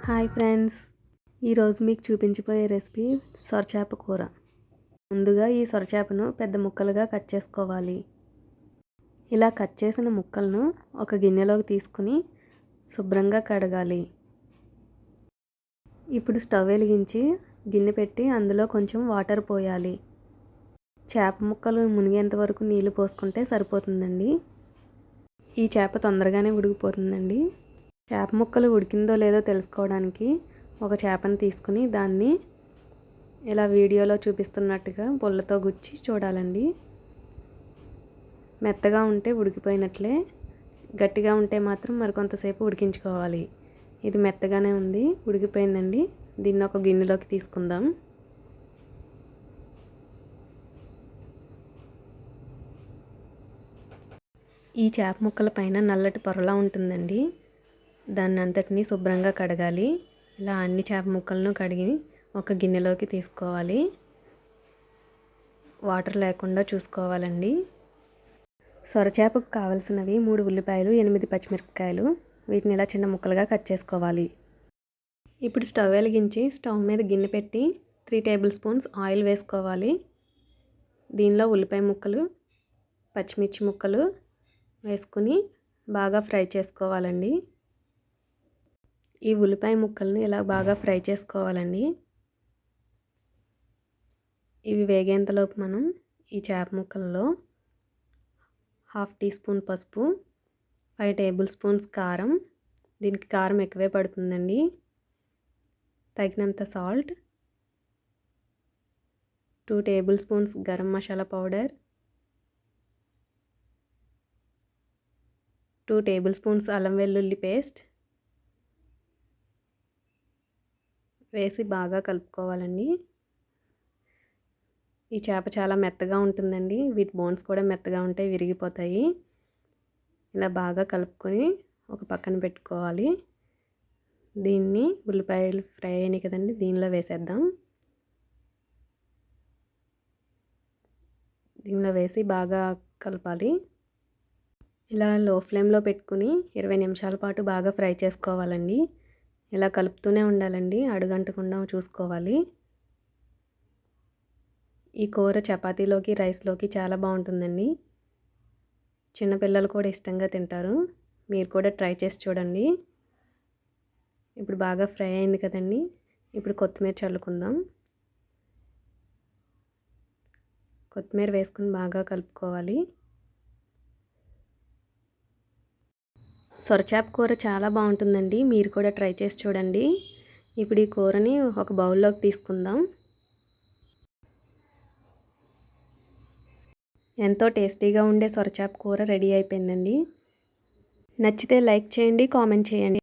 Hi friends, ఈరోజు మీకు చూపించబోయే రెసిపీ సొరచేప కూర. ముందుగా ఈ సొరచేపను పెద్ద ముక్కలుగా కట్ చేసుకోవాలి. ఇలా కట్ చేసిన ముక్కలను ఒక గిన్నెలోకి తీసుకుని శుభ్రంగా కడగాలి. ఇప్పుడు స్టవ్ వెలిగించి గిన్నె పెట్టి అందులో కొంచెం వాటర్ పోయాలి. చేప ముక్కలు మునిగేంత వరకు నీళ్లు పోసుకుంటే సరిపోతుందండి. ఈ చేప తొందరగానే ఉడికిపోతుందండి. చేప ముక్కలు ఉడికిందో లేదో తెలుసుకోవడానికి ఒక చేపను తీసుకుని దాన్ని ఇలా వీడియోలో చూపిస్తున్నట్టుగా పుల్లతో గుచ్చి చూడాలండి. మెత్తగా ఉంటే ఉడికిపోయినట్లే, గట్టిగా ఉంటే మాత్రం మరికొంతసేపు ఉడికించుకోవాలి. ఇది మెత్తగానే ఉంది, ఉడికిపోయిందండి. దీన్ని ఒక గిన్నెలోకి తీసుకుందాం. ఈ చేప ముక్కల పైన నల్లటి పొరలా ఉంటుందండి. దాన్ని అంతటినీ శుభ్రంగా కడగాలి. ఇలా అన్ని చేప ముక్కలను కడిగి ఒక గిన్నెలోకి తీసుకోవాలి. వాటర్ లేకుండా చూసుకోవాలండి. సొరచేపకు కావలసినవి 3 ఉల్లిపాయలు, 8 పచ్చిమిరపకాయలు. వీటిని ఇలా చిన్న ముక్కలుగా కట్ చేసుకోవాలి. ఇప్పుడు స్టవ్ వెలిగించి స్టవ్ మీద గిన్నె పెట్టి 3 టేబుల్ స్పూన్స్ ఆయిల్ వేసుకోవాలి. దీనిలో ఉల్లిపాయ ముక్కలు, పచ్చిమిర్చి ముక్కలు వేసుకుని బాగా ఫ్రై చేసుకోవాలండి. ఈ ఉల్లిపాయ ముక్కలను ఇలా బాగా ఫ్రై చేసుకోవాలండి. ఇవి వేగేంతలోపు మనం ఈ చేప ముక్కలలో 1/2 టీ స్పూన్ పసుపు, 5 టేబుల్ స్పూన్స్ కారం, దీనికి కారం ఎక్కువే పడుతుందండి, తగినంత salt, 2 table spoons garam masala powder, 2 table spoons అల్లం వెల్లుల్లి పేస్ట్ వేసి బాగా కలుపుకోవాలండి. ఈ చేప చాలా మెత్తగా ఉంటుందండి. వీటి బోన్స్ కూడా మెత్తగా ఉంటాయి, విరిగిపోతాయి. ఇలా బాగా కలుపుకొని ఒక పక్కన పెట్టుకోవాలి. దీన్ని ఉల్లిపాయలు ఫ్రై అయినాయి కదండి, దీనిలో వేసేద్దాం. దీనిలో వేసి బాగా కలపాలి. ఇలా లో ఫ్లేమ్లో పెట్టుకుని 20 నిమిషాల పాటు బాగా ఫ్రై చేసుకోవాలండి. ఇలా కలుపుతూనే ఉండాలండి, అడుగంటకుండా చూసుకోవాలి. ఈ కూర చపాతీలోకి, రైస్లోకి చాలా బాగుంటుందండి. చిన్నపిల్లలు కూడా ఇష్టంగా తింటారు. మీరు కూడా ట్రై చేసి చూడండి. ఇప్పుడు బాగా ఫ్రై అయింది కదండి. ఇప్పుడు కొత్తిమీర చల్లుకుందాం. కొత్తిమీర వేసుకుని బాగా కలుపుకోవాలి. సొరచేప కూర చాలా బాగుంటుందండి. మీరు కూడా ట్రై చేసి చూడండి. ఇప్పుడు ఈ కూరని ఒక బౌల్లోకి తీసుకుందాం. ఎంతో టేస్టీగా ఉండే సొరచేప కూర రెడీ అయిపోయిందండి. నచ్చితే లైక్ చేయండి, కామెంట్ చేయండి.